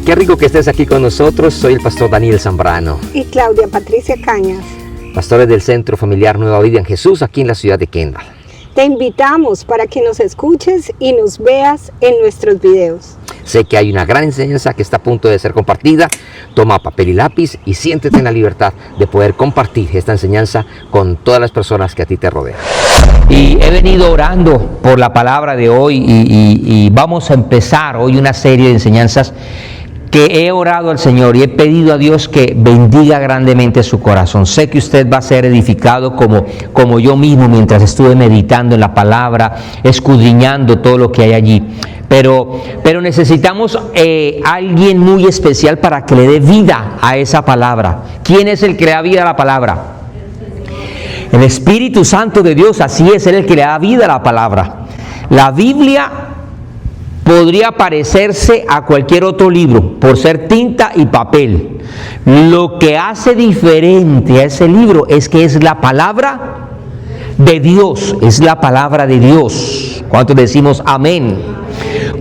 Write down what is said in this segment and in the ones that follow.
Qué rico que estés aquí con nosotros. Soy el pastor Daniel Zambrano. Y Claudia Patricia Cañas. Pastores del Centro Familiar Nueva Vida en Jesús, aquí en la ciudad de Kendall. Te invitamos para que nos escuches y nos veas en nuestros videos. Sé que hay una gran enseñanza que está a punto de ser compartida. Toma papel y lápiz y siéntete en la libertad de poder compartir esta enseñanza con todas las personas que a ti te rodean. Y he venido orando por la palabra de hoy y vamos a empezar hoy una serie de enseñanzas que he orado al Señor y he pedido a Dios que bendiga grandemente su corazón. Sé que usted va a ser edificado como yo mismo mientras estuve meditando en la palabra, escudriñando todo lo que hay allí. Pero necesitamos alguien muy especial para que le dé vida a esa palabra. ¿Quién es el que le da vida a la palabra? El Espíritu Santo de Dios, así es, Él es el que le da vida a la palabra. La Biblia podría parecerse a cualquier otro libro por ser tinta y papel. Lo que hace diferente a ese libro es que es la palabra de Dios, es la palabra de Dios. ¿Cuántos decimos amén?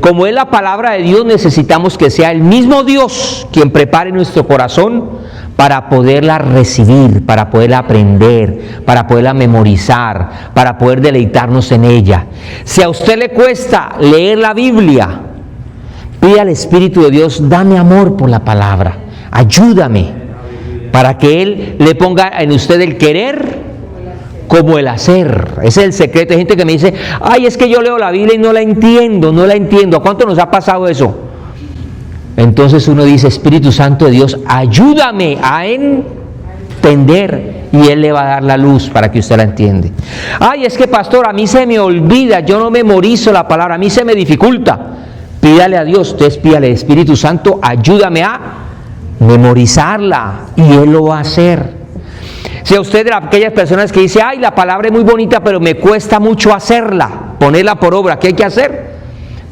Como es la palabra de Dios, necesitamos que sea el mismo Dios quien prepare nuestro corazón para poderla recibir, para poderla aprender, para poderla memorizar, para poder deleitarnos en ella. Si a usted le cuesta leer la Biblia, pide al Espíritu de Dios, dame amor por la palabra, ayúdame, para que Él le ponga en usted el querer como el hacer. Ese es el secreto. Hay gente que me dice, ay, es que yo leo la Biblia y no la entiendo. ¿A cuánto nos ha pasado eso? Entonces uno dice, Espíritu Santo de Dios, ayúdame a entender, y Él le va a dar la luz para que usted la entiende. Ay, es que pastor, a mí se me olvida, yo no memorizo la palabra, a mí se me dificulta. Pídale a Dios, usted pídale, Espíritu Santo, ayúdame a memorizarla, y Él lo va a hacer. Si a usted de aquellas personas que dice, ay, la palabra es muy bonita, pero me cuesta mucho hacerla, ponerla por obra, ¿qué hay que hacer?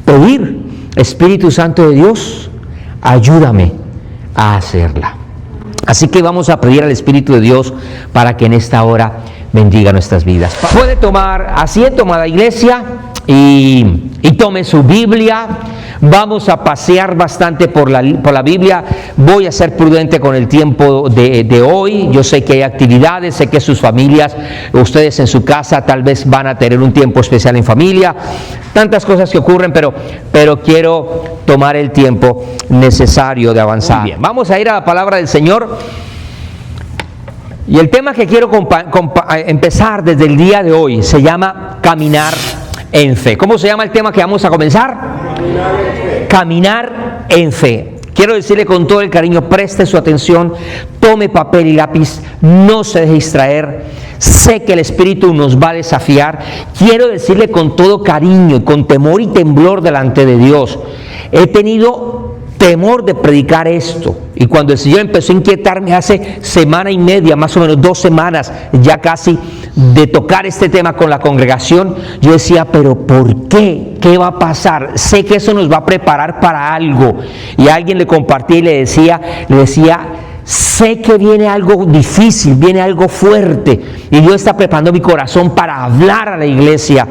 Pedir, Espíritu Santo de Dios, ayúdame a hacerla. Así que vamos a pedir al Espíritu de Dios para que en esta hora bendiga nuestras vidas. Puede tomar asiento, amada iglesia, y tome su Biblia. Vamos a pasear bastante por la Biblia. Voy a ser prudente con el tiempo de hoy. Yo sé que hay actividades, sé que sus familias, ustedes en su casa tal vez van a tener un tiempo especial en familia. Tantas cosas que ocurren, pero quiero tomar el tiempo necesario de avanzar. Muy bien, vamos a ir a la palabra del Señor. Y el tema que quiero empezar desde el día de hoy se llama caminar en fe. ¿Cómo se llama el tema que vamos a comenzar? Caminar en fe. Quiero decirle con todo el cariño, preste su atención, tome papel y lápiz, no se deje distraer. Sé que el Espíritu nos va a desafiar. Quiero decirle con todo cariño, con temor y temblor delante de Dios. He tenido temor de predicar esto, y cuando el Señor empezó a inquietarme hace semana y media, más o menos 2 semanas ya casi, de tocar este tema con la congregación, yo decía, pero ¿por qué? ¿Qué va a pasar? Sé que eso nos va a preparar para algo. Y a alguien le compartí y le decía, sé que viene algo difícil, viene algo fuerte, y Dios está preparando mi corazón para hablar a la iglesia.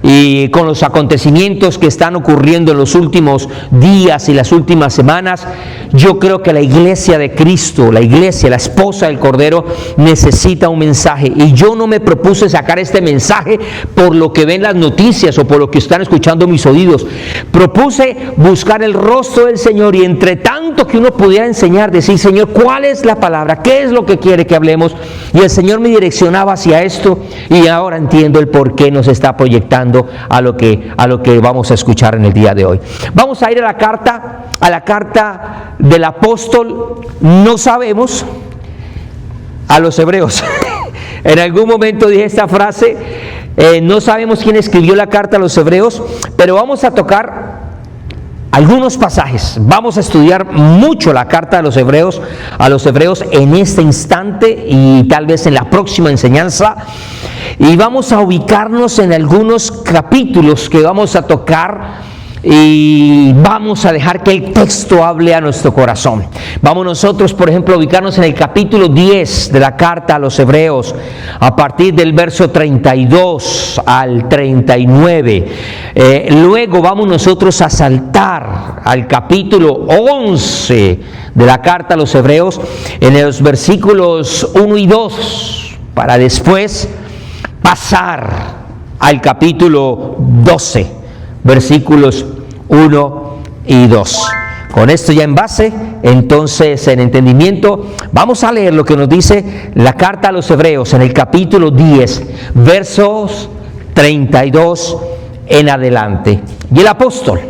Y con los acontecimientos que están ocurriendo en los últimos días y las últimas semanas, yo creo que la iglesia de Cristo, la iglesia, la esposa del Cordero, necesita un mensaje. Y yo no me propuse sacar este mensaje por lo que ven las noticias o por lo que están escuchando mis oídos. Propuse buscar el rostro del Señor, y entre tanto que uno pudiera enseñar, decir, Señor, ¿cuál es la palabra? ¿Qué es lo que quiere que hablemos? Y el Señor me direccionaba hacia esto, y ahora entiendo el por qué nos está proyectando a lo que vamos a escuchar en el día de hoy. Vamos a ir a la carta del apóstol, no sabemos, a los hebreos. En algún momento dije esta frase, no sabemos quién escribió la carta a los hebreos, pero vamos a tocar algunos pasajes. Vamos a estudiar mucho la carta a los hebreos en este instante y tal vez en la próxima enseñanza, y vamos a ubicarnos en algunos capítulos que vamos a tocar y vamos a dejar que el texto hable a nuestro corazón. Vamos nosotros, por ejemplo, a ubicarnos en el capítulo 10 de la carta a los Hebreos, a partir del verso 32 al 39. Luego vamos nosotros a saltar al capítulo 11 de la carta a los Hebreos, en los versículos 1 y 2, para después pasar al capítulo 12, versículos 1 y 2. Con esto ya en base, entonces en entendimiento, vamos a leer lo que nos dice la carta a los Hebreos en el capítulo 10, versos 32 en adelante. Y el apóstol,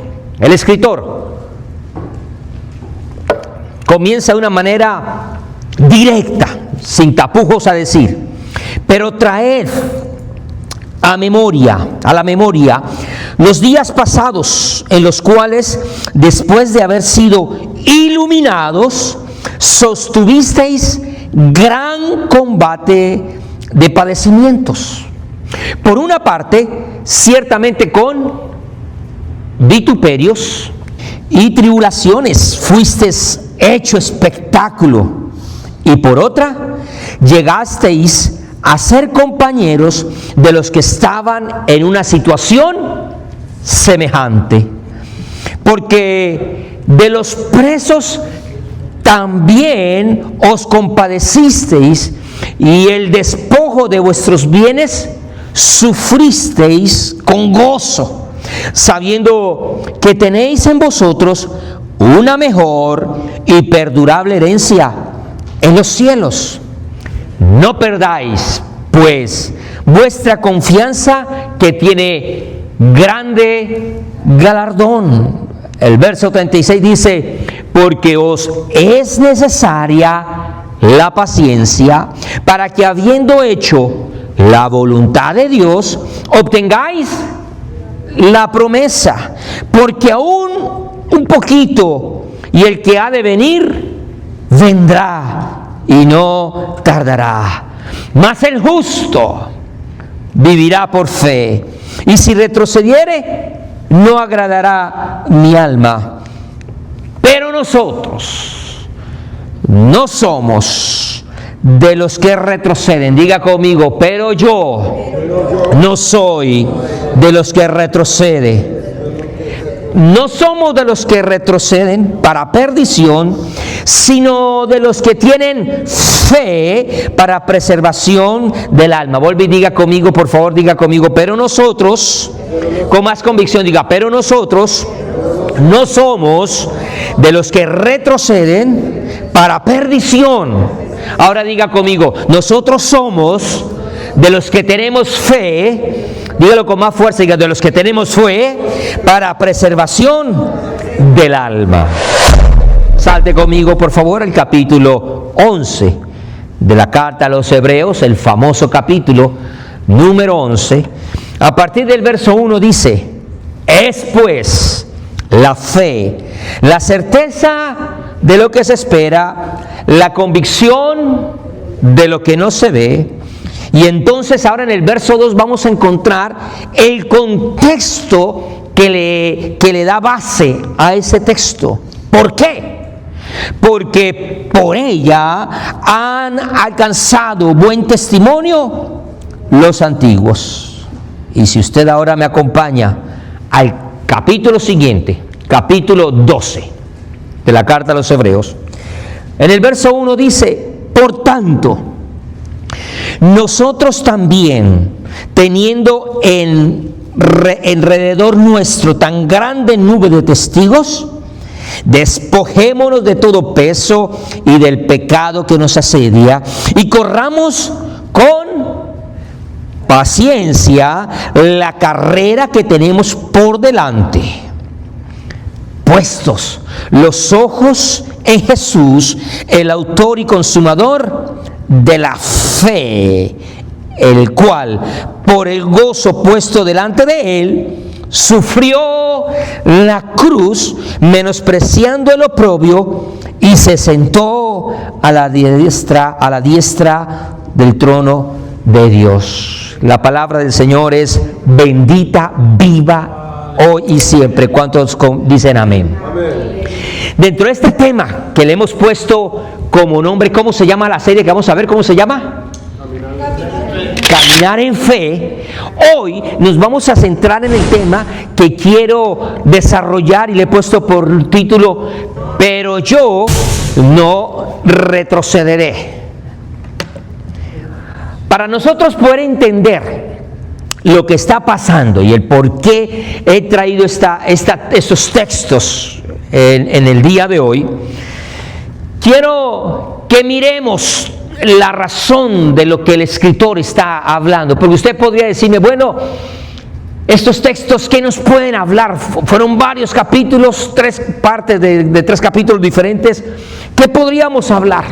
el escritor, comienza de una manera directa, sin tapujos, a decir: pero traed a la memoria los días pasados, en los cuales, después de haber sido iluminados, sostuvisteis gran combate de padecimientos. Por una parte, ciertamente con vituperios y tribulaciones fuisteis hecho espectáculo, y por otra, llegasteis a ser compañeros de los que estaban en una situación semejante. Porque de los presos también os compadecisteis, y el despojo de vuestros bienes sufristeis con gozo, sabiendo que tenéis en vosotros una mejor y perdurable herencia en los cielos. No perdáis, pues, vuestra confianza, que tiene grande galardón. El verso 36 dice: porque os es necesaria la paciencia, para que, habiendo hecho la voluntad de Dios, obtengáis la promesa. Porque aún un poquito, y el que ha de venir vendrá y no tardará. Mas el justo vivirá por fe, y si retrocediere, no agradará mi alma. Pero nosotros no somos de los que retroceden. Diga conmigo: pero yo no soy de los que retrocede. No somos de los que retroceden para perdición, sino de los que tienen fe para preservación del alma. Vuelve y diga conmigo, por favor, diga conmigo: pero nosotros, con más convicción, diga: pero nosotros no somos de los que retroceden para perdición. Ahora diga conmigo: nosotros somos de los que tenemos fe. Dígalo con más fuerza, diga: de los que tenemos fe para preservación del alma. Salte conmigo, por favor, al capítulo 11 de la carta a los Hebreos, el famoso capítulo número 11. A partir del verso 1 dice: es pues la fe, la certeza de lo que se espera, la convicción de lo que no se ve. Y entonces ahora en el verso 2 vamos a encontrar el contexto que le da base a ese texto. ¿Por qué? Porque por ella han alcanzado buen testimonio los antiguos. Y si usted ahora me acompaña al capítulo siguiente, capítulo 12 de la carta a los Hebreos, en el verso 1 dice: por tanto, nosotros también, teniendo alrededor nuestro tan grande nube de testigos, despojémonos de todo peso y del pecado que nos asedia, y corramos con paciencia la carrera que tenemos por delante, puestos los ojos en Jesús, el autor y consumador de la fe, el cual, por el gozo puesto delante de él, sufrió la cruz, menospreciando el oprobio, y se sentó a la diestra del trono de Dios. La palabra del Señor es bendita, viva hoy y siempre. ¿Cuántos dicen amén? Dentro de este tema que le hemos puesto como nombre, ¿cómo se llama la serie que vamos a ver? ¿Cómo se llama? Caminar en fe. Hoy nos vamos a centrar en el tema que quiero desarrollar y le he puesto por título: pero yo no retrocederé. Para nosotros poder entender lo que está pasando y el por qué he traído estos textos en el día de hoy, quiero que miremos la razón de lo que el escritor está hablando. Porque usted podría decirme, bueno, estos textos, ¿qué nos pueden hablar? Fueron varios capítulos, 3 partes de 3 capítulos diferentes. ¿Qué podríamos hablar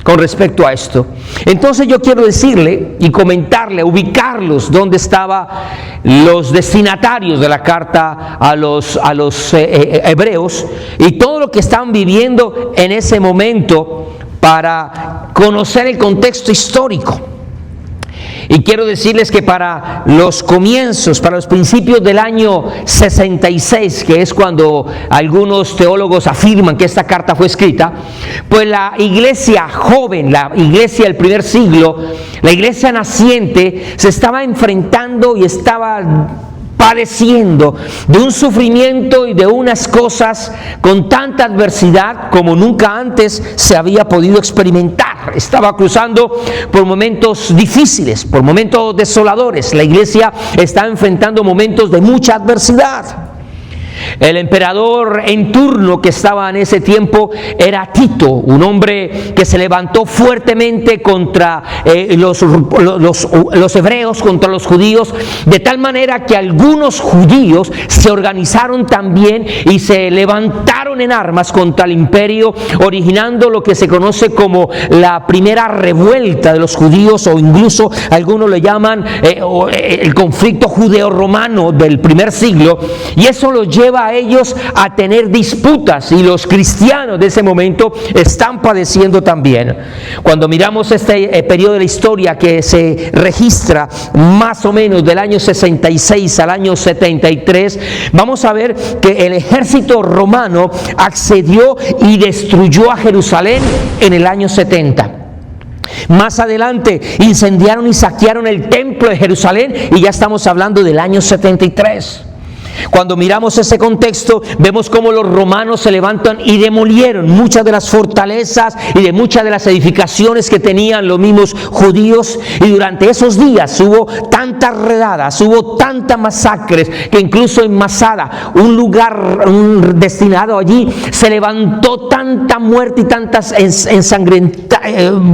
con respecto a esto? Entonces yo quiero decirle y comentarle, ubicarlos donde estaban los destinatarios de la carta a los hebreos y todo lo que estaban viviendo en ese momento para conocer el contexto histórico. Y quiero decirles que para los comienzos, para los principios del año 66, que es cuando algunos teólogos afirman que esta carta fue escrita, pues la iglesia joven, la iglesia del primer siglo, la iglesia naciente, se estaba enfrentando y estaba padeciendo de un sufrimiento y de unas cosas con tanta adversidad como nunca antes se había podido experimentar. Estaba cruzando por momentos difíciles, por momentos desoladores. La iglesia estaba enfrentando momentos de mucha adversidad. El emperador en turno que estaba en ese tiempo era Tito, un hombre que se levantó fuertemente contra los hebreos, contra los judíos, de tal manera que algunos judíos se organizaron también y se levantaron en armas contra el imperio, originando lo que se conoce como la primera revuelta de los judíos, o incluso algunos le llaman el conflicto judeo-romano del primer siglo, y eso los lleva a ellos a tener disputas, y los cristianos de ese momento están padeciendo también. Cuando miramos este periodo de la historia que se registra más o menos del año 66 al año 73, vamos a ver que el ejército romano accedió y destruyó a Jerusalén en el año 70. Más adelante incendiaron y saquearon el templo de Jerusalén, y ya estamos hablando del año 73. Cuando miramos ese contexto, vemos cómo los romanos se levantan y demolieron muchas de las fortalezas y de muchas de las edificaciones que tenían los mismos judíos, y durante esos días hubo tantas redadas, hubo tantas masacres, que incluso en Masada, un lugar destinado allí, se levantó tanta muerte y tantas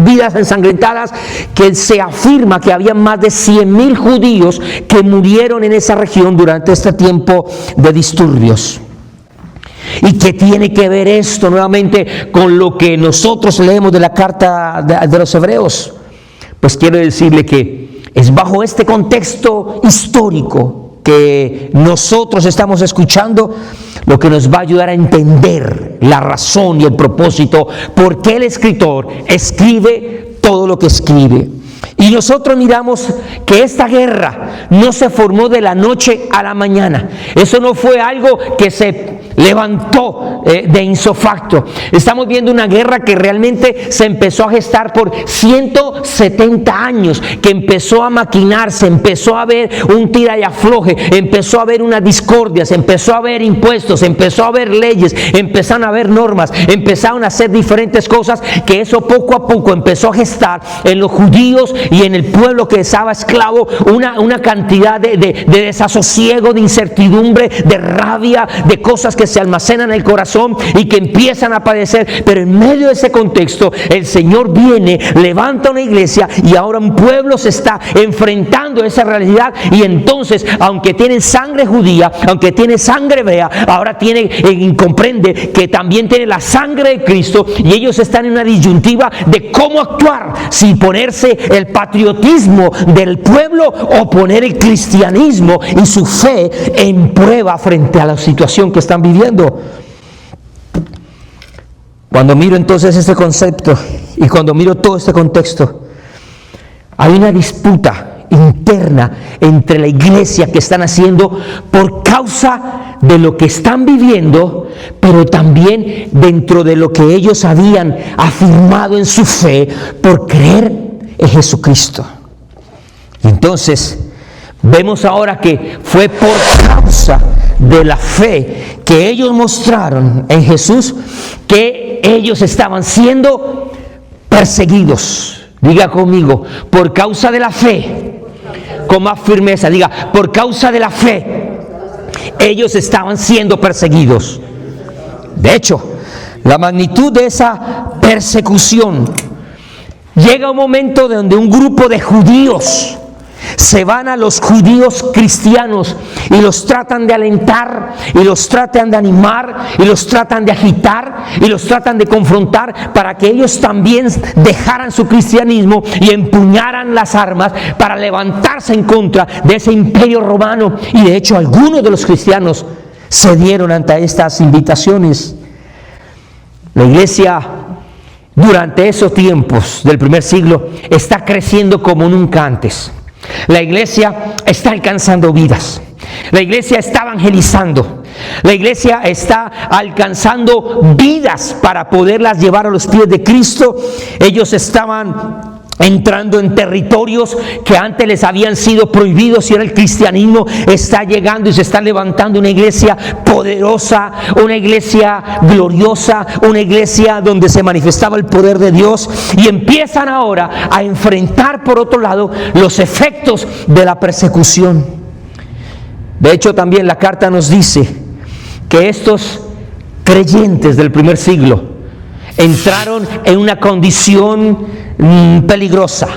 vidas ensangrentadas, que se afirma que había más de 100,000 judíos que murieron en esa región durante este tiempo de disturbios. ¿Y qué tiene que ver esto nuevamente con lo que nosotros leemos de la carta de los hebreos? Pues quiero decirle que es bajo este contexto histórico que nosotros estamos escuchando lo que nos va a ayudar a entender la razón y el propósito por qué el escritor escribe todo lo que escribe. Y nosotros miramos que esta guerra no se formó de la noche a la mañana. Eso no fue algo que se levantó de insofacto. Estamos viendo una guerra que realmente se empezó a gestar por 170 años, que empezó a maquinarse, empezó a haber un tira y afloje, empezó a haber unas discordias, empezó a haber impuestos, empezó a haber leyes, empezaron a haber normas, empezaron a hacer diferentes cosas, que eso poco a poco empezó a gestar en los judíos y en el pueblo que estaba esclavo una cantidad de desasosiego, de incertidumbre, de rabia, de cosas que se almacenan en el corazón y que empiezan a padecer. Pero en medio de ese contexto, el Señor viene, levanta una iglesia, y ahora un pueblo se está enfrentando a esa realidad. Y entonces, aunque tienen sangre judía, aunque tiene sangre hebrea, ahora comprende que también tiene la sangre de Cristo, y ellos están en una disyuntiva de cómo actuar, si ponerse el patriotismo del pueblo o poner el cristianismo y su fe en prueba frente a la situación que están viviendo. Cuando miro entonces este concepto y cuando miro todo este contexto, hay una disputa interna entre la iglesia que están haciendo por causa de lo que están viviendo, pero también dentro de lo que ellos habían afirmado en su fe por creer en Jesucristo. Y entonces vemos ahora que fue por causa de la fe que ellos mostraron en Jesús que ellos estaban siendo perseguidos. Diga conmigo, por causa de la fe, con más firmeza, diga, por causa de la fe, ellos estaban siendo perseguidos. De hecho, la magnitud de esa persecución, llega un momento donde un grupo de judíos se van a los judíos cristianos y los tratan de alentar, y los tratan de animar, y los tratan de agitar, y los tratan de confrontar para que ellos también dejaran su cristianismo y empuñaran las armas para levantarse en contra de ese imperio romano. Y de hecho algunos de los cristianos cedieron ante estas invitaciones. La iglesia durante esos tiempos del primer siglo está creciendo como nunca antes. La iglesia está alcanzando vidas. La iglesia está evangelizando. La iglesia está alcanzando vidas para poderlas llevar a los pies de Cristo. Ellos estaban entrando en territorios que antes les habían sido prohibidos, y ahora el cristianismo está llegando y se está levantando una iglesia poderosa, una iglesia gloriosa, una iglesia donde se manifestaba el poder de Dios, y empiezan ahora a enfrentar por otro lado los efectos de la persecución. De hecho, también la carta nos dice que estos creyentes del primer siglo entraron en una condición peligrosa.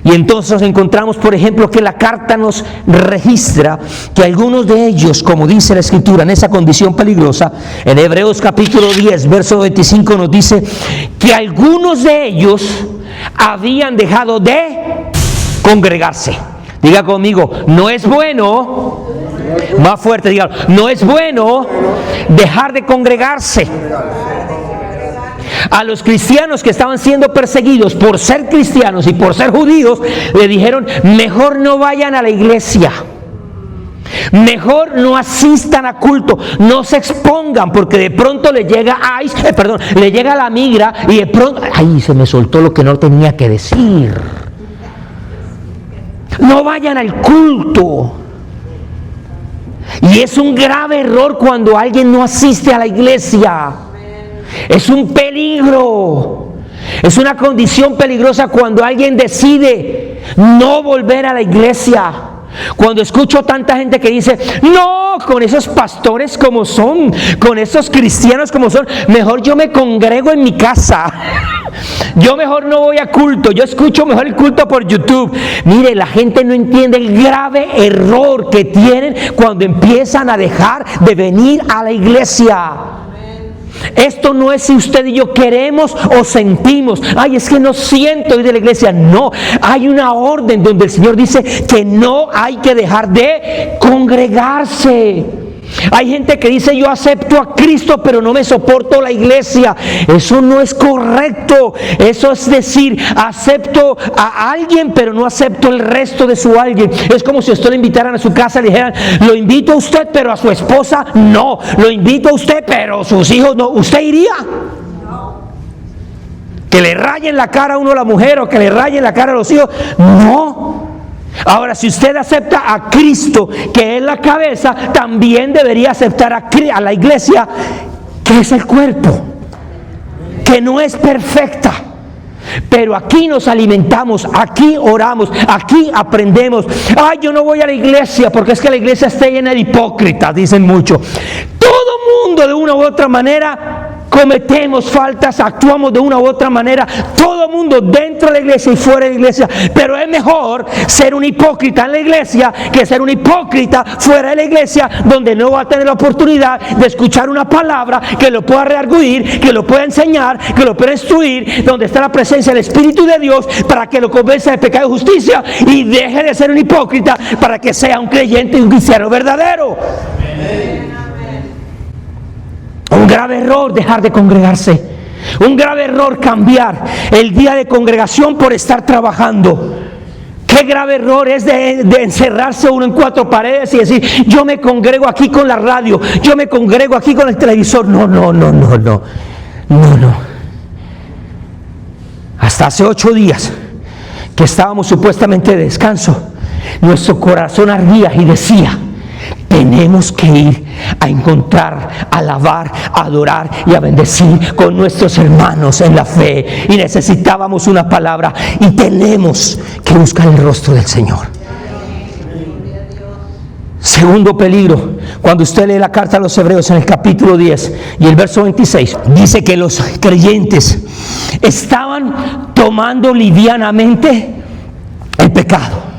Y entonces encontramos, por ejemplo, que la carta nos registra que algunos de ellos, como dice la Escritura, en esa condición peligrosa, en Hebreos capítulo 10, verso 25 nos dice que algunos de ellos habían dejado de congregarse. Diga conmigo, no es bueno, más fuerte, diga, no es bueno dejar de congregarse. A los cristianos que estaban siendo perseguidos por ser cristianos y por ser judíos, le dijeron, mejor no vayan a la iglesia, mejor no asistan a culto, no se expongan, porque de pronto le llega le llega la migra, y de pronto, se me soltó lo que no tenía que decir. No vayan al culto. Y es un grave error cuando alguien no asiste a la iglesia. Es un peligro. Es una condición peligrosa cuando alguien decide no volver a la iglesia. Cuando escucho tanta gente que dice, no, con esos pastores como son, con esos cristianos como son, mejor yo me congrego en mi casa. Yo mejor no voy a culto, yo escucho mejor el culto por YouTube. Mire, la gente no entiende el grave error que tienen cuando empiezan a dejar de venir a la iglesia. Esto no es si usted y yo queremos o sentimos. Es que no siento ir de la iglesia. No, hay una orden donde el Señor dice que no hay que dejar de congregarse. Hay gente que dice, yo acepto a Cristo pero no me soporto la iglesia. Eso no es correcto. Eso es decir, acepto a alguien pero no acepto el resto de su alguien. Es como si a usted le invitaran a su casa y le dijeran, lo invito a usted pero a su esposa no, lo invito a usted pero a sus hijos no. ¿Usted iría? Que le rayen la cara a uno a la mujer, o que le rayen la cara a los hijos. No. Ahora, si usted acepta a Cristo, que es la cabeza, también debería aceptar a la iglesia, que es el cuerpo, que no es perfecta. Pero aquí nos alimentamos, aquí oramos, aquí aprendemos. Yo no voy a la iglesia porque es que la iglesia está llena de hipócritas, dicen mucho. Todo mundo de una u otra manera cometemos faltas, actuamos de una u otra manera, todo mundo dentro de la iglesia y fuera de la iglesia, pero es mejor ser un hipócrita en la iglesia que ser un hipócrita fuera de la iglesia, donde no va a tener la oportunidad de escuchar una palabra que lo pueda redarguir, que lo pueda enseñar, que lo pueda instruir, donde está la presencia del Espíritu de Dios para que lo convenza de pecado y justicia, y deje de ser un hipócrita para que sea un creyente y un cristiano verdadero. Amén. Un grave error dejar de congregarse. Un grave error cambiar el día de congregación por estar trabajando. Qué Qué grave error es de encerrarse uno en cuatro paredes y decir, yo me congrego aquí con la radio, yo me congrego aquí con el televisor. No. Hasta hace 8 días que estábamos supuestamente de descanso, nuestro corazón ardía y decía, tenemos que ir a encontrar, a alabar, a adorar y a bendecir con nuestros hermanos en la fe. Y necesitábamos una palabra y tenemos que buscar el rostro del Señor. Segundo peligro, cuando usted lee la carta a los Hebreos en el capítulo 10 y el verso 26, dice que los creyentes estaban tomando livianamente el pecado.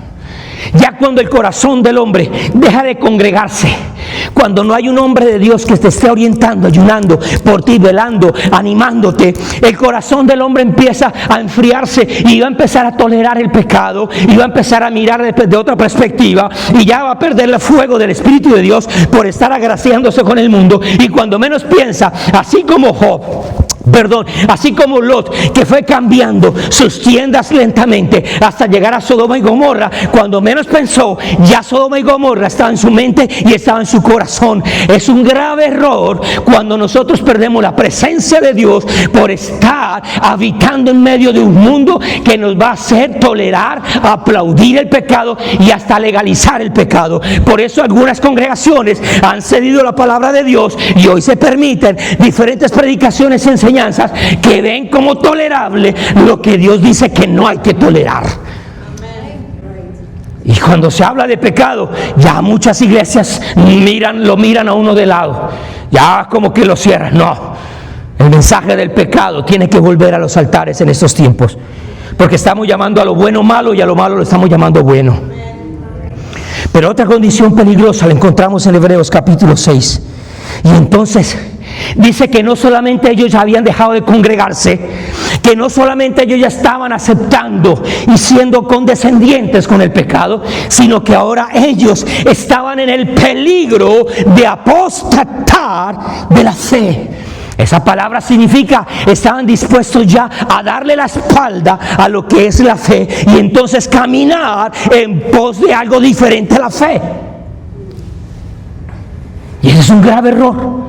Ya cuando el corazón del hombre deja de congregarse, cuando no hay un hombre de Dios que te esté orientando, ayunando por ti, velando, animándote, el corazón del hombre empieza a enfriarse y va a empezar a tolerar el pecado y va a empezar a mirar de otra perspectiva y ya va a perder el fuego del Espíritu de Dios por estar agraciándose con el mundo. Y cuando menos piensa, así como así como Lot, que fue cambiando sus tiendas lentamente hasta llegar a Sodoma y Gomorra, cuando menos pensó, ya Sodoma y Gomorra estaba en su mente y estaba en su corazón. Es un grave error cuando nosotros perdemos la presencia de Dios por estar habitando en medio de un mundo que nos va a hacer tolerar, aplaudir el pecado y hasta legalizar el pecado. Por eso algunas congregaciones han cedido la palabra de Dios y hoy se permiten diferentes predicaciones y enseñanzas que ven como tolerable lo que Dios dice que no hay que tolerar. Y cuando se habla de pecado, ya muchas iglesias lo miran a uno de lado, ya como que lo cierran. No, el mensaje del pecado tiene que volver a los altares en estos tiempos, porque estamos llamando a lo bueno malo y a lo malo lo estamos llamando bueno. Pero otra condición peligrosa la encontramos en Hebreos capítulo 6. Y entonces dice que no solamente ellos ya habían dejado de congregarse, que no solamente ellos ya estaban aceptando y siendo condescendientes con el pecado, sino que ahora ellos estaban en el peligro de apostatar de la fe. Esa palabra significa, estaban dispuestos ya a darle la espalda a lo que es la fe y entonces caminar en pos de algo diferente a la fe. Y ese es un grave error.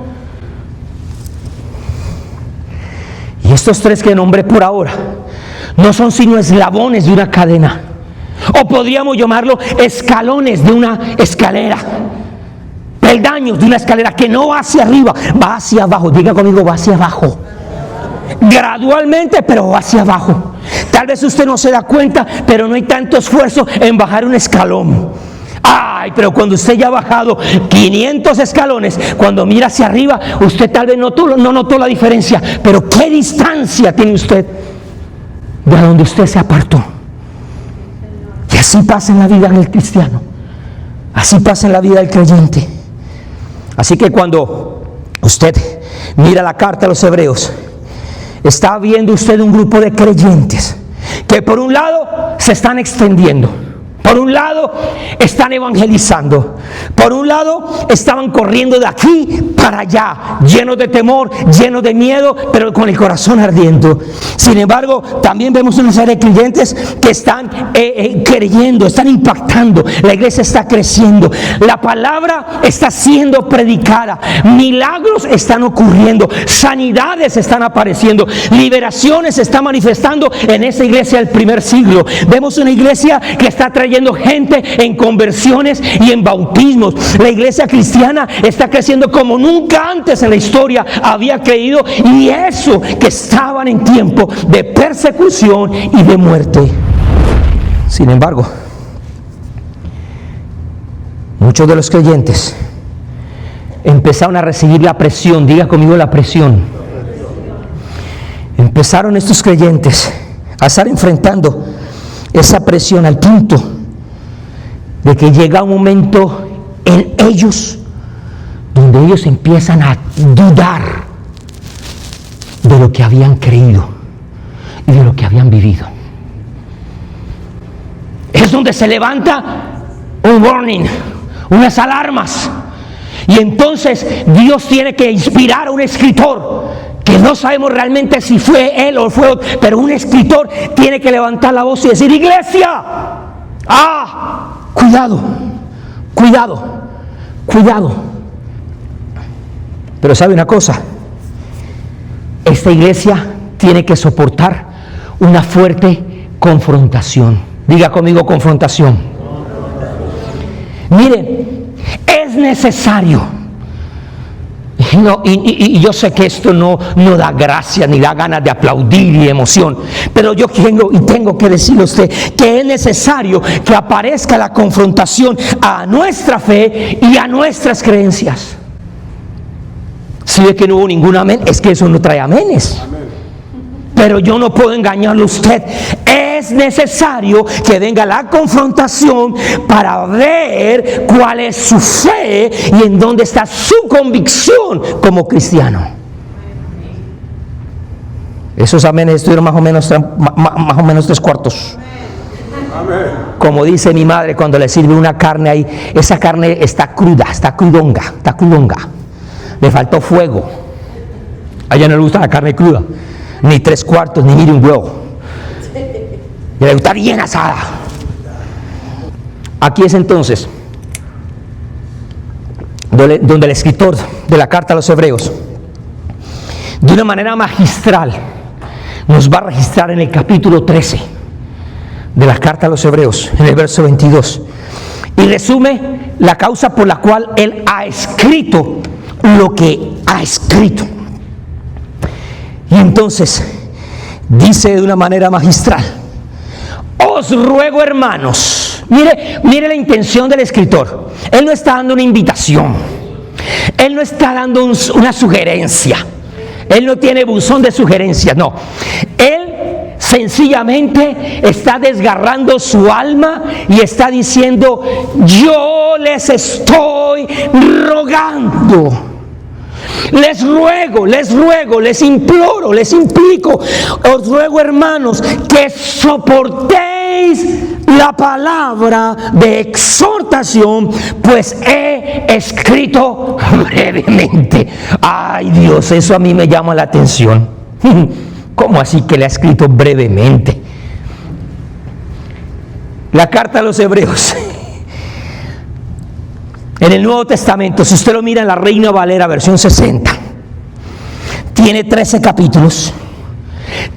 Y estos 3 que nombré por ahora no son sino eslabones de una cadena, o podríamos llamarlo escalones de una escalera, peldaños de una escalera que no va hacia arriba, va hacia abajo. Diga conmigo, va hacia abajo. Gradualmente, pero va hacia abajo. Tal vez usted no se da cuenta, pero no hay tanto esfuerzo en bajar un escalón. Ay, pero cuando usted ya ha bajado 500 escalones, cuando mira hacia arriba, usted tal vez no notó la diferencia. Pero ¿qué distancia tiene usted de donde usted se apartó? Y así pasa en la vida del cristiano, así pasa en la vida del creyente. Así que cuando usted mira la carta a los Hebreos, está viendo usted un grupo de creyentes que por un lado se están extendiendo, por un lado están evangelizando, por un lado estaban corriendo de aquí para allá, llenos de temor, llenos de miedo, pero con el corazón ardiendo. Sin embargo, también vemos una serie de creyentes que están creyendo, están impactando, la iglesia está creciendo, la palabra está siendo predicada, milagros están ocurriendo, sanidades están apareciendo, liberaciones se están manifestando en esa iglesia del primer siglo. Vemos una iglesia que está trayendo gente en conversiones y en bautismos. La iglesia cristiana está creciendo como nunca antes en la historia había creído, y eso que estaban en tiempo de persecución y de muerte. Sin embargo, muchos de los creyentes empezaron a recibir la presión. Diga conmigo, la presión. Empezaron estos creyentes a estar enfrentando esa presión al punto de que llega un momento en ellos donde ellos empiezan a dudar de lo que habían creído y de lo que habían vivido. Es donde se levanta un warning, unas alarmas, y entonces Dios tiene que inspirar a un escritor, que no sabemos realmente si fue él o fue otro, pero un escritor tiene que levantar la voz y decir: iglesia, Cuidado, cuidado, cuidado. Pero ¿sabe una cosa? Esta iglesia tiene que soportar una fuerte confrontación. Diga conmigo, confrontación. Mire, es necesario. Y yo sé que esto no da gracia ni da ganas de aplaudir y emoción, pero yo tengo que decirle a usted que es necesario que aparezca la confrontación a nuestra fe y a nuestras creencias. Si ve que no hubo ningún amén, es que eso no trae aménes. Pero yo no puedo engañarle a usted. Es necesario que venga la confrontación para ver cuál es su fe y en dónde está su convicción como cristiano. Esos amenes estuvieron más o menos 3/4. Como dice mi madre cuando le sirve una carne ahí, esa carne está cruda, está crudonga. Le faltó fuego. A ella no le gusta la carne cruda, ni 3/4, ni medium well. Le gusta bien asada. Aquí es entonces donde el escritor de la carta a los Hebreos, de una manera magistral, nos va a registrar en el capítulo 13 de la carta a los Hebreos, en el verso 22, y resume la causa por la cual él ha escrito lo que ha escrito. Y entonces dice de una manera magistral: os ruego, hermanos. Mire la intención del escritor. Él no está dando una invitación, él no está dando una sugerencia, él no tiene buzón de sugerencias, no. Él sencillamente está desgarrando su alma y está diciendo: yo les estoy rogando, les ruego, les imploro, les implico, os ruego, hermanos, que soportéis la palabra de exhortación, pues he escrito brevemente. Ay, Dios, eso a mí me llama la atención. ¿Cómo así que le ha escrito brevemente? La carta a los Hebreos, en el Nuevo Testamento, si usted lo mira en la Reina Valera versión 60, tiene 13 capítulos,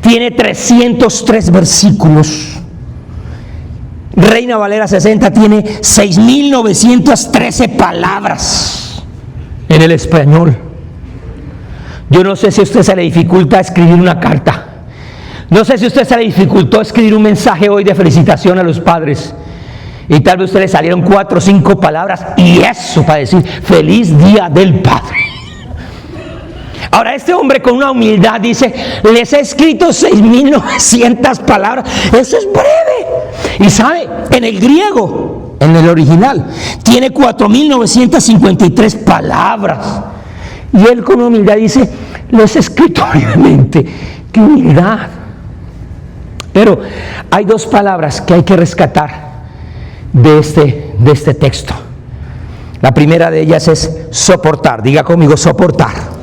tiene 303 versículos. Reina Valera 60 tiene 6.913 palabras en el español. Yo no sé si a usted se le dificulta escribir una carta. No sé si a usted se le dificultó escribir un mensaje hoy de felicitación a los padres. Y tal vez a usted le salieron 4 o 5 palabras, y eso para decir feliz día del padre. Ahora este hombre con una humildad dice: les he escrito 6.900 palabras. Eso es breve. Y sabe, en el griego, en el original, tiene 4.953 palabras. Y él con humildad dice: les he escrito brevemente. ¡Qué humildad! Pero hay 2 palabras que hay que rescatar de este texto. La primera de ellas es soportar. Diga conmigo, soportar.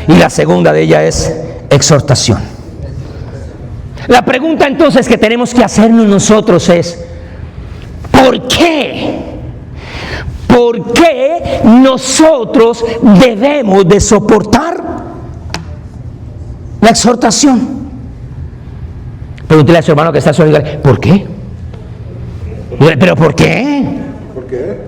Y la segunda de ellas es exhortación. La pregunta entonces que tenemos que hacernos nosotros es: ¿por qué? ¿Por qué nosotros debemos de soportar la exhortación? Pregúntele a su hermano que está a su lado: ¿por qué? ¿Pero por qué? ¿Por qué?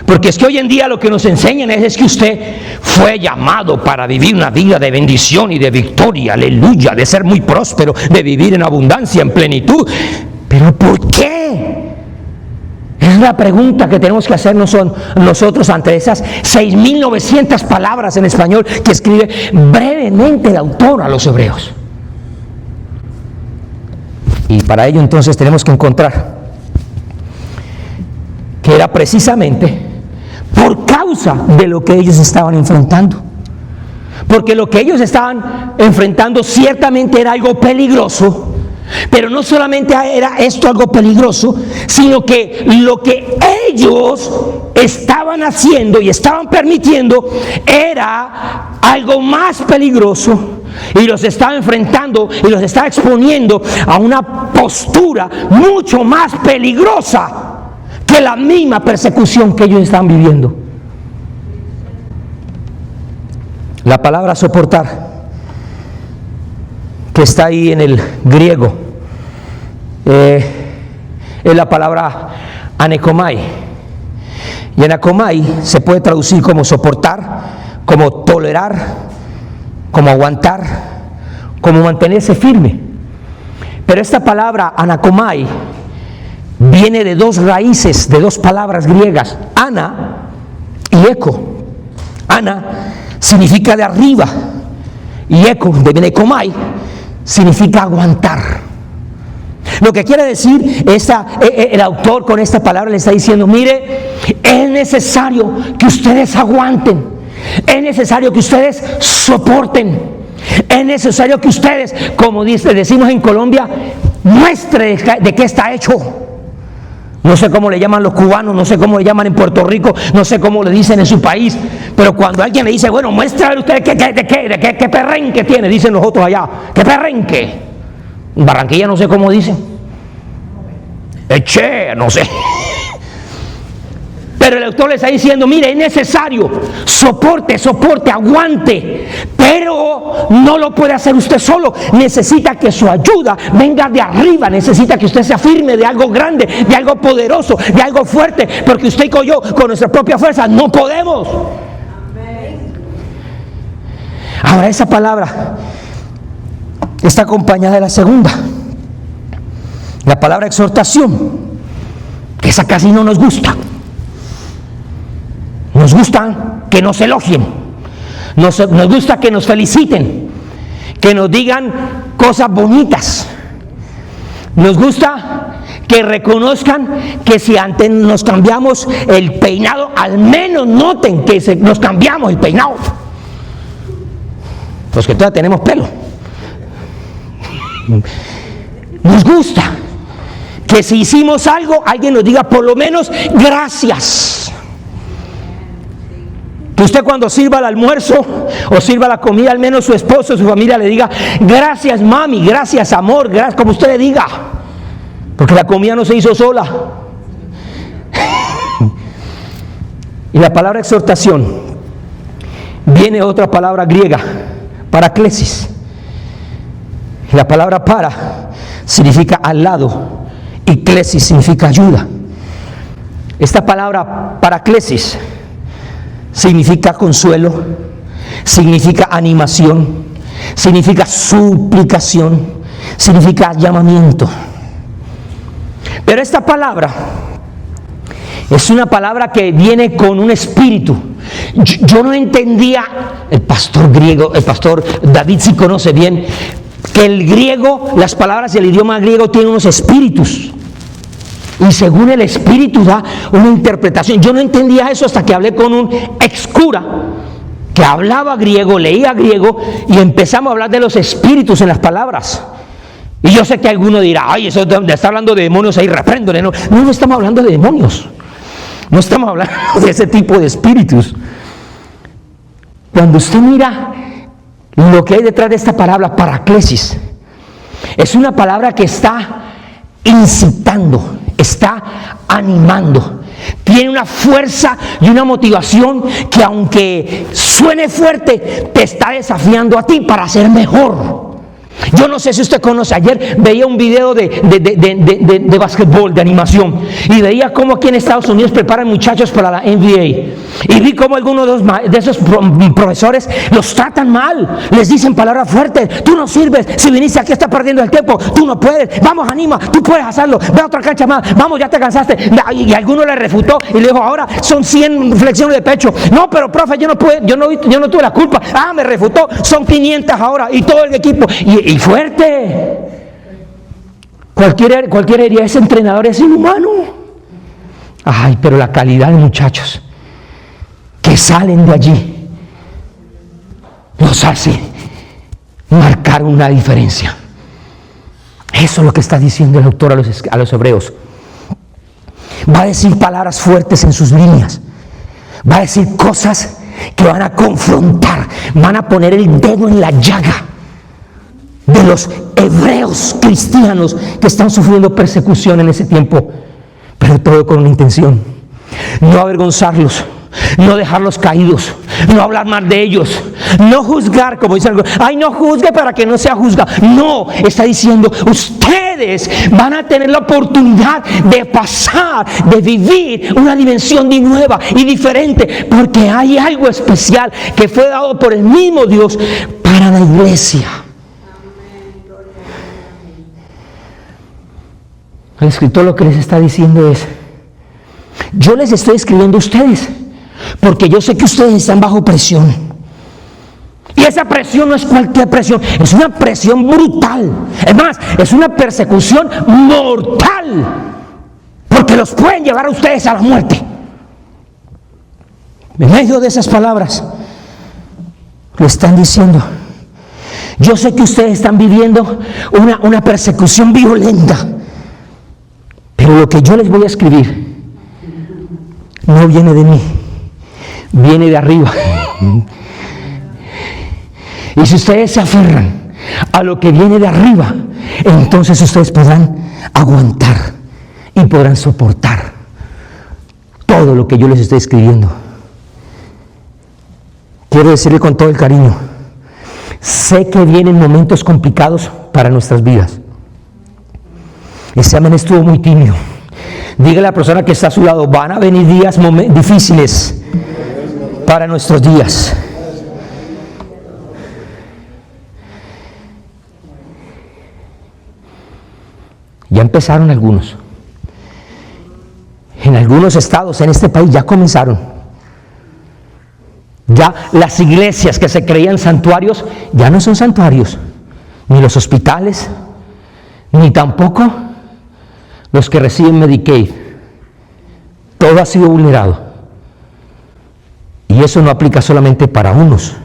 Porque es que hoy en día lo que nos enseñan es que usted fue llamado para vivir una vida de bendición y de victoria, aleluya, de ser muy próspero, de vivir en abundancia, en plenitud. ¿Pero por qué? Es la pregunta que tenemos que hacernos nosotros ante esas 6.900 palabras en español que escribe brevemente el autor a los Hebreos. Y para ello entonces tenemos que encontrar que era precisamente por causa de lo que ellos estaban enfrentando. Porque lo que ellos estaban enfrentando ciertamente era algo peligroso, pero no solamente era esto algo peligroso, sino que lo que ellos estaban haciendo y estaban permitiendo era algo más peligroso, y los está enfrentando y los está exponiendo a una postura mucho más peligrosa que la misma persecución que ellos están viviendo. La palabra soportar, que está ahí en el griego, es la palabra anekomai. Y anekomai se puede traducir como soportar, como tolerar, como aguantar, como mantenerse firme. Pero esta palabra anakomai viene de dos raíces, de dos palabras griegas, ana y eco. Ana significa de arriba y eco, de anekomai, significa aguantar. Lo que quiere decir el autor con esta palabra le está diciendo: mire, es necesario que ustedes aguanten, es necesario que ustedes soporten, es necesario que ustedes, como decimos en Colombia, muestren de qué está hecho. No sé cómo le llaman los cubanos, no sé cómo le llaman en Puerto Rico, no sé cómo le dicen en su país, pero cuando alguien le dice: bueno, muéstrale usted qué perrenque tiene, dicen los otros allá, qué perrenque. En Barranquilla no sé cómo dicen, eche, no sé. Pero el autor le está diciendo: mire, es necesario, soporte, aguante, pero no lo puede hacer usted solo. Necesita que su ayuda venga de arriba, necesita que usted se afirme de algo grande, de algo poderoso, de algo fuerte, porque usted y yo con nuestra propia fuerza no podemos. Ahora, esa palabra está acompañada de la segunda, la palabra exhortación, que esa casi no nos gusta. Nos gusta que nos elogien, nos gusta que nos feliciten, que nos digan cosas bonitas. Nos gusta que reconozcan que si antes nos cambiamos el peinado, al menos noten que nos cambiamos el peinado. Los que todavía tenemos pelo. Nos gusta que si hicimos algo, alguien nos diga por lo menos gracias. Que usted cuando sirva el almuerzo o sirva la comida, al menos su esposo, su familia le diga: gracias mami, gracias amor, gracias, como usted le diga, porque la comida no se hizo sola. Y la palabra exhortación viene de otra palabra griega, paraklesis. La palabra para significa al lado y klesis significa ayuda. Esta palabra paraklesis significa consuelo, significa animación, significa suplicación, significa llamamiento. Pero esta palabra es una palabra que viene con un espíritu. Yo no entendía, el pastor David sí conoce bien, que el griego, las palabras del idioma griego tienen unos espíritus. Y según el espíritu da una interpretación. Yo no entendía eso hasta que hablé con un ex cura que hablaba griego, leía griego, y empezamos a hablar de los espíritus en las palabras. Y yo sé que alguno dirá: ay, eso está hablando de demonios, ahí repréndole. No estamos hablando de demonios. No estamos hablando de ese tipo de espíritus. Cuando usted mira lo que hay detrás de esta palabra, paraklesis, es una palabra que está incitando, está animando, tiene una fuerza y una motivación que, aunque suene fuerte, te está desafiando a ti para ser mejor. Yo no sé si usted conoce, ayer veía un video de básquetbol, de animación, y veía cómo aquí en Estados Unidos preparan muchachos para la NBA, y vi cómo algunos de esos profesores los tratan mal, les dicen palabras fuertes: tú no sirves, si viniste aquí estás perdiendo el tiempo, tú no puedes, vamos, anima, tú puedes hacerlo, ve a otra cancha más, vamos, ya te cansaste. Y alguno le refutó y le dijo: ahora son 100 flexiones de pecho. No, pero profe, yo no tuve la culpa. Me refutó, son 500 ahora, y todo el equipo, y fuerte. Cualquiera diría: ese entrenador es inhumano. Ay, pero la calidad de muchachos que salen de allí los hace marcar una diferencia. Eso es lo que está diciendo el autor a los hebreos. Va a decir palabras fuertes en sus líneas, va a decir cosas que van a confrontar, van a poner el dedo en la llaga de los hebreos cristianos que están sufriendo persecución en ese tiempo, pero todo con una intención: no avergonzarlos, no dejarlos caídos, no hablar mal de ellos, no juzgar, como dicen algunos: ay, no juzgue para que no sea juzgado. No, está diciendo: ustedes van a tener la oportunidad de pasar, de vivir una dimensión nueva y diferente, porque hay algo especial que fue dado por el mismo Dios para la iglesia. El escritor lo que les está diciendo es: yo les estoy escribiendo a ustedes porque yo sé que ustedes están bajo presión. Y esa presión no es cualquier presión, es una presión brutal. Es más, es una persecución mortal, porque los pueden llevar a ustedes a la muerte. En medio de esas palabras, le están diciendo: yo sé que ustedes están viviendo una persecución violenta, pero lo que yo les voy a escribir no viene de mí, viene de arriba. Y si ustedes se aferran a lo que viene de arriba, entonces ustedes podrán aguantar y podrán soportar todo lo que yo les estoy escribiendo. Quiero decirle con todo el cariño: sé que vienen momentos complicados para nuestras vidas. Ese amén estuvo muy tímido. Dígale a la persona que está a su lado: van a venir días difíciles para nuestros días. Ya empezaron algunos. En algunos estados en este país ya comenzaron. Ya las iglesias que se creían santuarios ya no son santuarios, ni los hospitales, ni tampoco los que reciben Medicaid. Todo ha sido vulnerado. Y eso no aplica solamente para unos,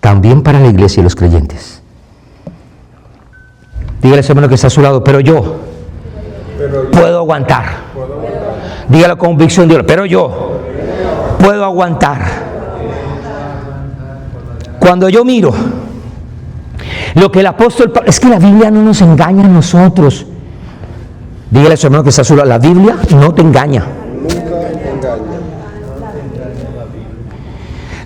también para la iglesia y los creyentes. Dígale a ese hermano que está a su lado: pero yo puedo aguantar. Dígale con convicción: pero yo puedo aguantar. Cuando yo miro lo que el apóstol Pablo, es que la Biblia no nos engaña a nosotros. Dígale a su hermano que está a su lado: la Biblia no te engaña.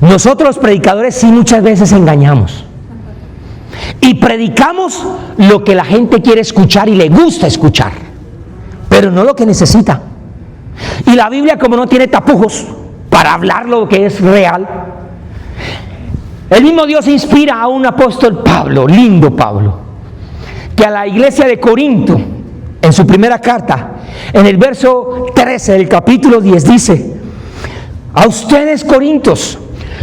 Nosotros los predicadores sí muchas veces engañamos. Y predicamos lo que la gente quiere escuchar y le gusta escuchar, pero no lo que necesita. Y la Biblia, como no tiene tapujos para hablar lo que es real, el mismo Dios inspira a un apóstol Pablo, lindo Pablo, que a la iglesia de Corinto, en su primera carta, en el verso 13 del capítulo 10, dice: a ustedes, Corintios,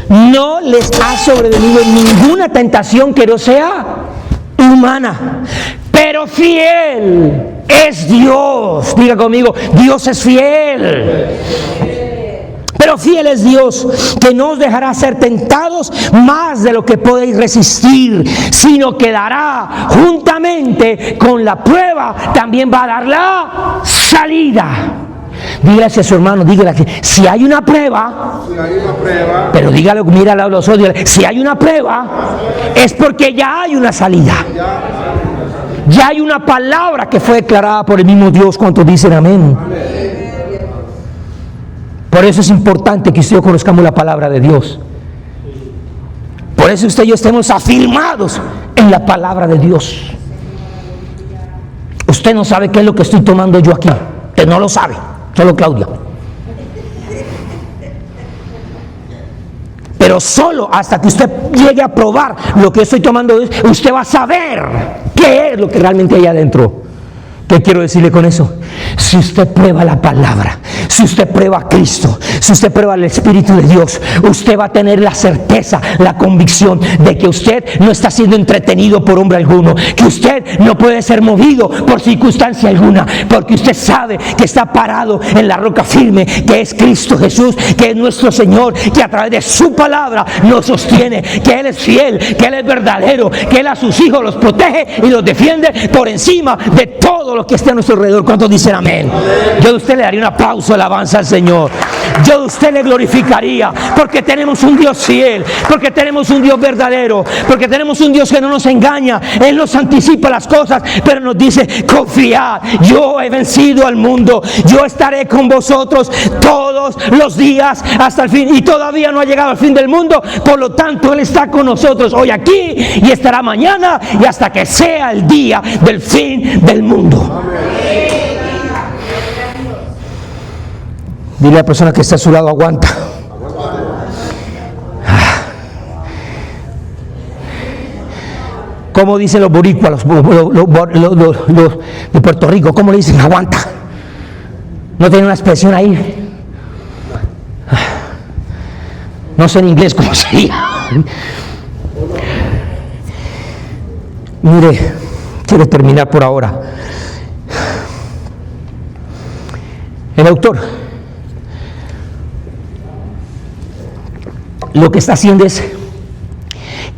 no les ha sobrevenido ninguna tentación que no sea humana, pero fiel es Dios. Diga conmigo: Dios es fiel. Pero fiel es Dios, que no os dejará ser tentados más de lo que podéis resistir, sino que dará juntamente con la prueba, también va a dar la salida. Dígale a su hermano, dígale que si hay una prueba, pero dígale, mírale a los ojos, dígale: si hay una prueba, es porque ya hay una salida. Ya hay una palabra que fue declarada por el mismo Dios. ¿Cuántos dicen amén? Por eso es importante que usted y yo conozcamos la palabra de Dios. Por eso usted y yo estemos afirmados en la palabra de Dios. Usted no sabe qué es lo que estoy tomando yo aquí. Usted no lo sabe, solo Claudia. Pero solo hasta que usted llegue a probar lo que estoy tomando, usted va a saber qué es lo que realmente hay adentro. ¿Qué quiero decirle con eso? Si usted prueba la palabra, si usted prueba a Cristo, si usted prueba el Espíritu de Dios, usted va a tener la certeza, la convicción de que usted no está siendo entretenido por hombre alguno, que usted no puede ser movido por circunstancia alguna, porque usted sabe que está parado en la roca firme, que es Cristo Jesús, que es nuestro Señor, que a través de su palabra nos sostiene, que Él es fiel, que Él es verdadero, que Él a sus hijos los protege y los defiende por encima de todo lo que esté a nuestro alrededor. ¿Cuántos dicen amén? Yo a usted le daría un aplauso alabanza al Señor. Yo a usted le glorificaría, porque tenemos un Dios fiel, porque tenemos un Dios verdadero, porque tenemos un Dios que no nos engaña. Él nos anticipa las cosas, pero nos dice: confiad, yo he vencido al mundo, yo estaré con vosotros todos los días hasta el fin. Y todavía no ha llegado al fin del mundo, por lo tanto Él está con nosotros hoy aquí y estará mañana y hasta que sea el día del fin del mundo. Dile a la persona que está a su lado: aguanta. ¿Cómo dicen los boricuas, los de Puerto Rico? ¿Cómo le dicen? Aguanta. ¿No tiene una expresión ahí? No sé en inglés cómo sería. Mire, quiero terminar por ahora. El autor lo que está haciendo es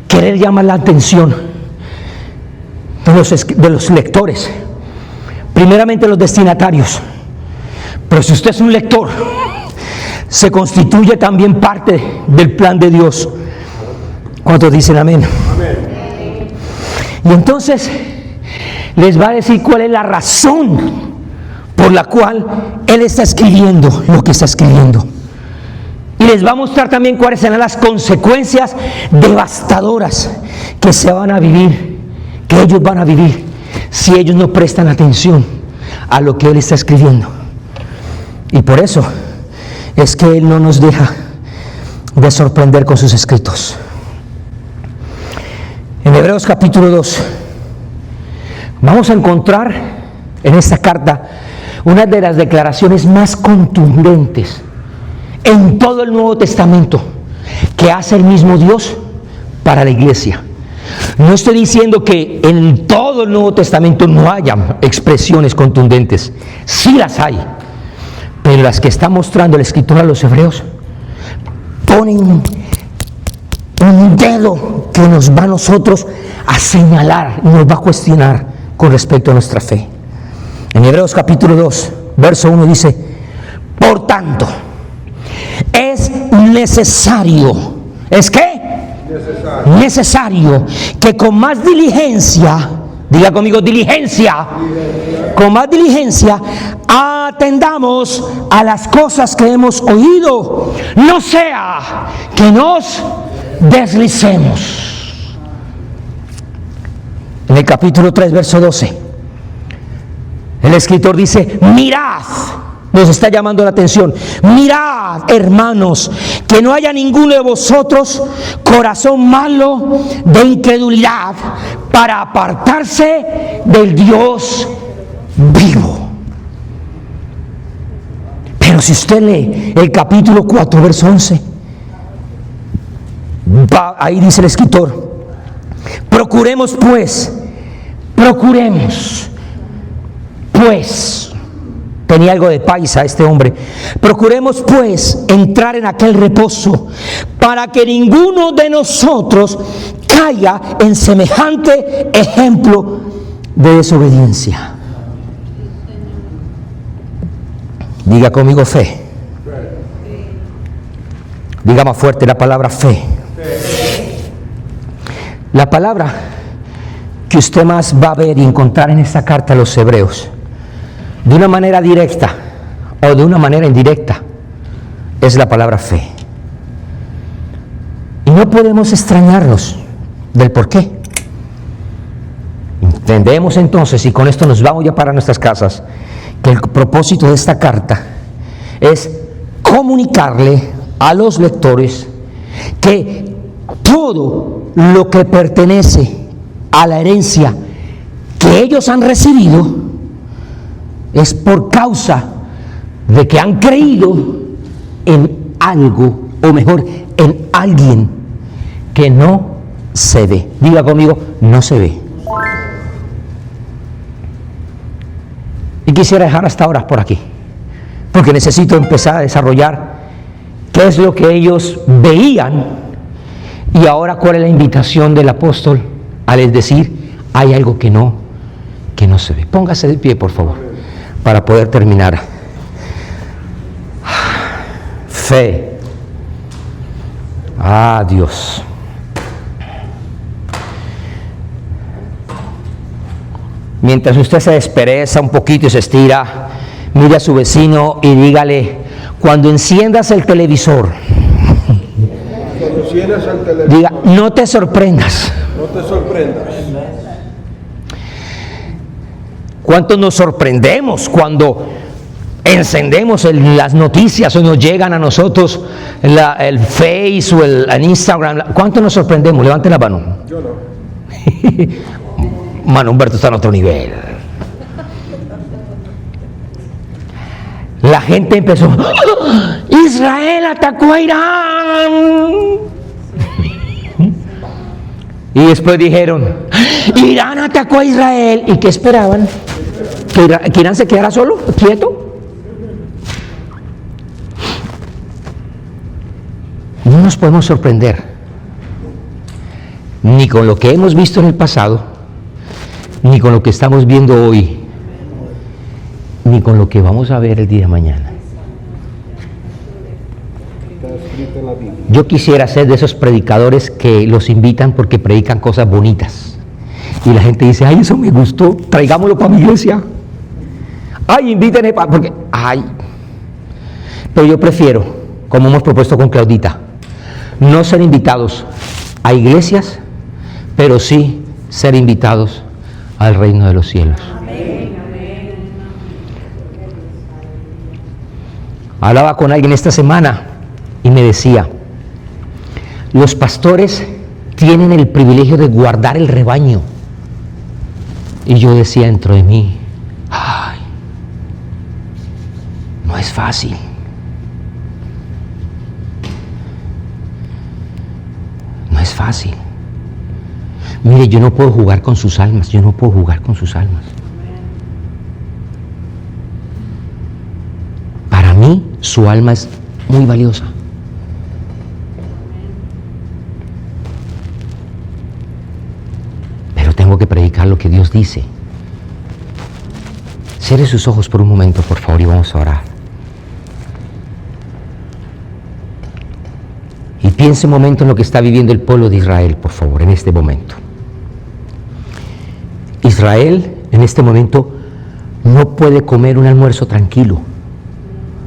querer llamar la atención de los lectores, primeramente los destinatarios. Pero si usted es un lector, se constituye también parte del plan de Dios. ¿Cuántos dicen amén? Amén. Y entonces les va a decir cuál es la razón por la cual Él está escribiendo lo que está escribiendo. Y les va a mostrar también cuáles serán las consecuencias devastadoras que se van a vivir, que ellos van a vivir, si ellos no prestan atención a lo que Él está escribiendo. Y por eso es que Él no nos deja de sorprender con sus escritos. En Hebreos capítulo 2 vamos a encontrar en esta carta una de las declaraciones más contundentes en todo el Nuevo Testamento que hace el mismo Dios para la iglesia. No estoy diciendo que en todo el Nuevo Testamento no haya expresiones contundentes, sí las hay, pero las que está mostrando el escritor a los hebreos ponen un dedo que nos va a nosotros a señalar y nos va a cuestionar con respecto a nuestra fe. En Hebreos capítulo 2, verso 1 dice: por tanto, es necesario, ¿es qué? Necesario que con más diligencia, diga conmigo diligencia, con más diligencia atendamos a las cosas que hemos oído, no sea que nos deslicemos. En el capítulo 3, verso 12, el escritor dice: mirad, nos está llamando la atención, mirad, hermanos, que no haya ninguno de vosotros corazón malo de incredulidad para apartarse del Dios vivo. Pero si usted lee el capítulo 4, verso 11, ahí dice el escritor: procuremos pues, tenía algo de paisa este hombre, procuremos pues entrar en aquel reposo, para que ninguno de nosotros caiga en semejante ejemplo de desobediencia. Diga conmigo fe. Diga más fuerte la palabra fe. La palabra que usted más va a ver y encontrar en esta carta a los hebreos, de una manera directa o de una manera indirecta, es la palabra fe. Y no podemos extrañarnos del por qué. Entendemos entonces, y con esto nos vamos ya para nuestras casas, que el propósito de esta carta es comunicarle a los lectores que todo lo que pertenece a la herencia que ellos han recibido es por causa de que han creído en algo, o mejor, en alguien que no se ve. Diga conmigo, no se ve. Y quisiera dejar hasta ahora por aquí, porque necesito empezar a desarrollar qué es lo que ellos veían y ahora cuál es la invitación del apóstol al decir: hay algo que no se ve. Póngase de pie, por favor, para poder terminar. Fe. Ah, Dios. Mientras usted se despereza un poquito y se estira, mire a su vecino y dígale, cuando enciendas el televisor, diga, no te sorprendas. No te sorprendas. ¿Cuántos nos sorprendemos cuando encendemos las noticias o nos llegan a nosotros el Face o el Instagram? ¿Cuántos nos sorprendemos? Levanten la mano. Yo no. Mano, Humberto está en otro nivel. La gente empezó, ¡ah! Israel atacó a Irán. Y después dijeron, Irán atacó a Israel. ¿Y qué esperaban? ¿Que Irán se quedara solo, quieto? No nos podemos sorprender ni con lo que hemos visto en el pasado, ni con lo que estamos viendo hoy, ni con lo que vamos a ver el día de mañana. Yo quisiera ser de esos predicadores que los invitan porque predican cosas bonitas. Y la gente dice, ay, eso me gustó, traigámoslo para mi iglesia. Ay, invítenme porque, ay. Pero yo prefiero, como hemos propuesto con Claudita, no ser invitados a iglesias, pero sí ser invitados al reino de los cielos. Hablaba con alguien esta semana y me decía, los pastores tienen el privilegio de guardar el rebaño. Y yo decía dentro de mí, ay, no es fácil. No es fácil. Mire, yo no puedo jugar con sus almas, yo no puedo jugar con sus almas. Para mí, su alma es muy valiosa. Pero tengo que predicar lo que Dios dice. Cierre sus ojos por un momento, por favor, y vamos a orar. Y piense un momento en lo que está viviendo el pueblo de Israel, por favor, en este momento. Israel, en este momento, no puede comer un almuerzo tranquilo.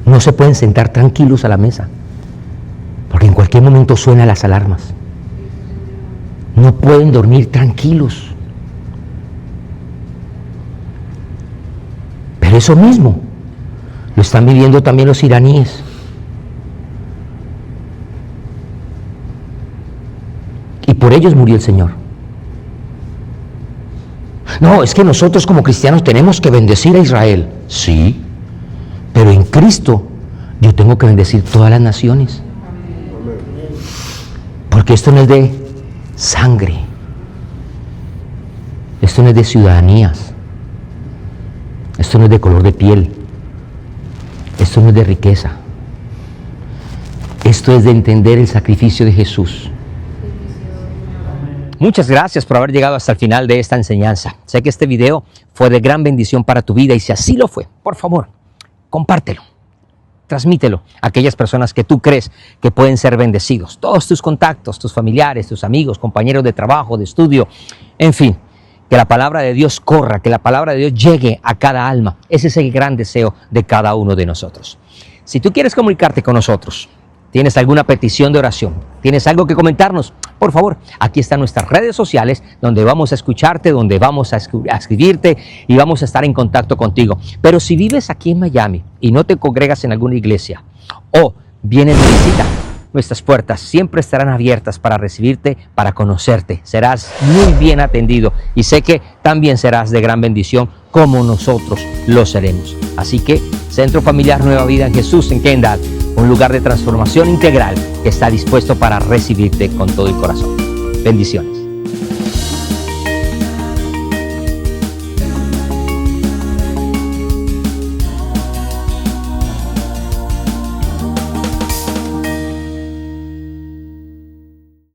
No se pueden sentar tranquilos a la mesa, porque en cualquier momento suenan las alarmas. No pueden dormir tranquilos. Pero eso mismo lo están viviendo también los iraníes. Y por ellos murió el Señor. No, es que nosotros como cristianos tenemos que bendecir a Israel. Sí, pero en Cristo yo tengo que bendecir todas las naciones. Porque esto no es de sangre. Esto no es de ciudadanías. Esto no es de color de piel. Esto no es de riqueza. Esto es de entender el sacrificio de Jesús. Muchas gracias por haber llegado hasta el final de esta enseñanza. Sé que este video fue de gran bendición para tu vida y si así lo fue, por favor, compártelo, transmítelo a aquellas personas que tú crees que pueden ser bendecidos. Todos tus contactos, tus familiares, tus amigos, compañeros de trabajo, de estudio, en fin, que la palabra de Dios corra, que la palabra de Dios llegue a cada alma. Ese es el gran deseo de cada uno de nosotros. Si tú quieres comunicarte con nosotros, tienes alguna petición de oración, tienes algo que comentarnos, por favor, aquí están nuestras redes sociales donde vamos a escucharte, donde vamos a escribirte y vamos a estar en contacto contigo. Pero si vives aquí en Miami y no te congregas en alguna iglesia o vienes de visita, nuestras puertas siempre estarán abiertas para recibirte, para conocerte. Serás muy bien atendido y sé que también serás de gran bendición como nosotros lo seremos. Así que Centro Familiar Nueva Vida en Jesús en Kendall, un lugar de transformación integral que está dispuesto para recibirte con todo el corazón. Bendiciones.